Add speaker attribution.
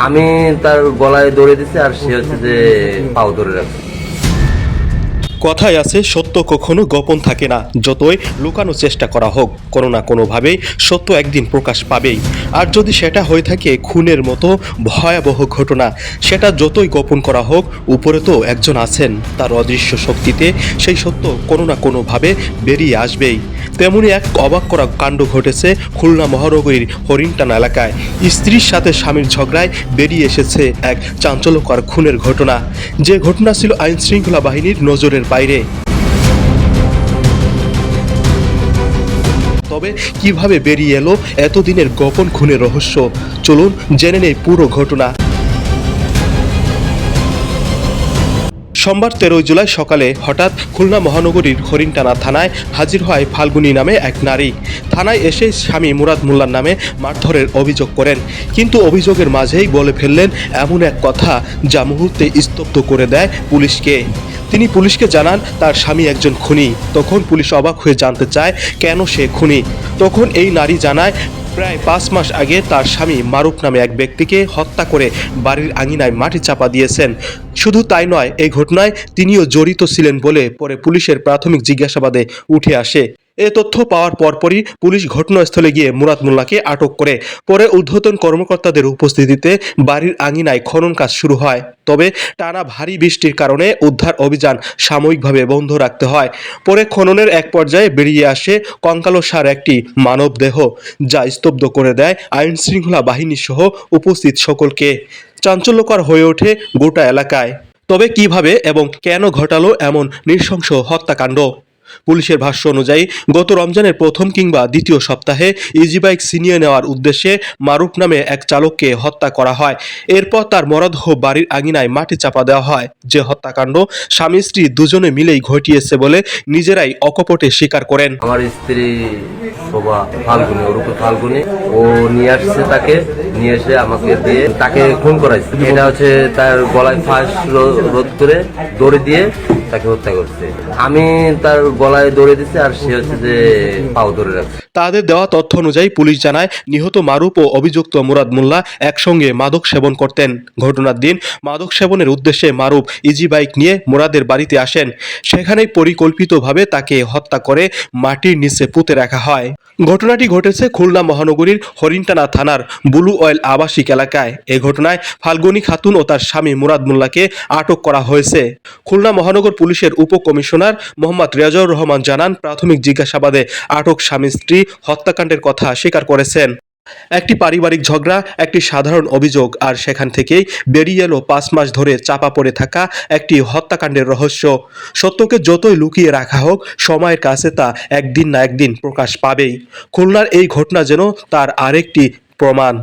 Speaker 1: আমি তার গলায় দড়ি দিছি আর সে হচ্ছে যে পাও ধরে রাখছে।
Speaker 2: কথায় আছে সত্য কখনো গোপন থাকে না, যতই লুকানোর চেষ্টা করা হোক কোনো না কোনোভাবেই সত্য একদিন প্রকাশ পাবেই। আর যদি সেটা হয়ে থাকে খুনের মতো ভয়াবহ ঘটনা, সেটা যতই গোপন করা হোক উপরে তো একজন আছেন, তার অদৃশ্য শক্তিতে সেই সত্য কোনো না কোনোভাবে বেরিয়ে আসবেই। তেমনি এক অবাক করা কাণ্ড ঘটেছে খুলনা মহানগরীর হরিণটানা এলাকায়। স্ত্রীর সাথে স্বামীর ঝগড়ায় বেরিয়ে এসেছে এক চাঞ্চল্যকর খুনের ঘটনা, যে ঘটনা ছিল আইন শৃঙ্খলা বাহিনীর নজরের বাইরে। তবে কিভাবে বেরিয়ে এলো এতদিনের গোপন খুনের রহস্য, চলুন জেনে নেই পুরো ঘটনা। সোমবার 13 জুলাই সকালে হঠাৎ খুলনা মহানগরীর হরিণটানা থানায় হাজির হয় ফাল্গুনী নামে এক নারী। থানায় এসে স্বামী মুরাদ মোল্লার নামে মারধরের অভিযোগ করেন, কিন্তু অভিযোগের মাঝেই বলে ফেললেন এমন এক কথা যা মুহূর্তে স্তব্ধ করে দেয় পুলিশকে। তিনি পুলিশকে জানান তার স্বামী একজন খুনি। তখন পুলিশ অবাক হয়ে জানতে চায় কেন সে খুনি। তখন এই নারী জানায় প্রায় 5 মাস আগে তার স্বামী মারুফ নামে এক ব্যক্তিকে হত্যা করে বাড়ির আঙিনায় মাটি চাপা দিয়েছেন। শুধু তাই নয়, এই ঘটনায় তিনিও জড়িত ছিলেন বলে পরে পুলিশের প্রাথমিক জিজ্ঞাসাবাদে উঠে আসে। এ তথ্য পাওয়ার পরপরই পুলিশ ঘটনাস্থলে গিয়ে মুরাদ মোল্লাকে আটক করে। পরে ঊর্ধ্বতন কর্মকর্তাদের উপস্থিতিতে বাড়ির আঙিনায় খনন কাজ শুরু হয়। তবে টানা ভারী বৃষ্টির কারণে উদ্ধার অভিযান সাময়িকভাবে বন্ধ রাখতে হয়। পরে খননের এক পর্যায়ে বেরিয়ে আসে কঙ্কালসার একটি মানবদেহ, যা স্তব্ধ করে দেয় আইন শৃঙ্খলা বাহিনী সহ উপস্থিত সকলকে। চাঞ্চল্যকর হয়ে ওঠে গোটা এলাকায়। তবে কিভাবে এবং কেন ঘটালো এমন নৃশংস হত্যাকাণ্ড? পুলিশের ভাষ্য অনুযায়ী গত রমজানের প্রথম কিংবা দ্বিতীয় সপ্তাহে ইজি বাইক ছিনিয়ে নেওয়ার উদ্দেশ্যে মারুফ নামে এক চালককে হত্যা করা হয়। এরপর তার মরদেহ বাড়ির আঙিনায় মাটি চাপা দেওয়া হয়। যে হত্যাকাণ্ড স্বামী স্ত্রী দুজনে মিলেই ঘটিয়েছে বলে নিজেরাই অকপটে স্বীকার করেন।
Speaker 1: আমার স্ত্রী শোভা ফাল্গুনি, ওরূপে ফাল্গুনি, ও নিয়ে আসছে, তাকে নিয়ে এসে আমাকে দিয়ে তাকে খুন করাইছে। এটা হচ্ছে তার গলায় ফাঁস রোধ করে দড়ি দিয়ে তাকে হত্যা করছে। আমি তার গলায় দড়ি দিছি আর সে হচ্ছে যে পাও ধরে রাখছে।
Speaker 2: তাদের দেওয়া তথ্য অনুযায়ী পুলিশ জানায় নিহত মারুফ ও অভিযুক্ত মুরাদ মোল্লা একসঙ্গে মাদক সেবন করতেন। ঘটনার দিন মাদক সেবনের উদ্দেশ্যে মারুফ ইজি বাইক নিয়ে মুরাদের বাড়িতে আসেন। সেখানেই পরিকল্পিতভাবে তাকে হত্যা করে মাটির নিচে পুঁতে রাখা হয়। ঘটনাটি ঘটেছে খুলনা মহানগরীর হরিণটানা থানার ব্লু অয়েল আবাসিক এলাকায়। এ ঘটনায় ফাল্গুনী খাতুন ও তার স্বামী মুরাদ মোল্লাকে আটক করা হয়েছে। খুলনা মহানগর পুলিশের উপকমিশনার মোহাম্মদ রেজাউর রহমান জানান, প্রাথমিক জিজ্ঞাসাবাদে আটক স্বামী স্ত্রী হত্যাকাণ্ডের কথা স্বীকার করেছেন। একটি পারিবারিক ঝগড়া, একটি সাধারণ অভিযোগ, আর সেখান থেকেই বেরিয়ে এলো 5 মাস ধরে চাপা পড়ে থাকা একটি হত্যাকাণ্ডের রহস্য। সত্যকে যতই লুকিয়ে রাখা হোক, সময়ের কাছে তা একদিন না একদিন প্রকাশ পাবেই। খুলনার এই ঘটনা যেন তার আরেকটি প্রমাণ।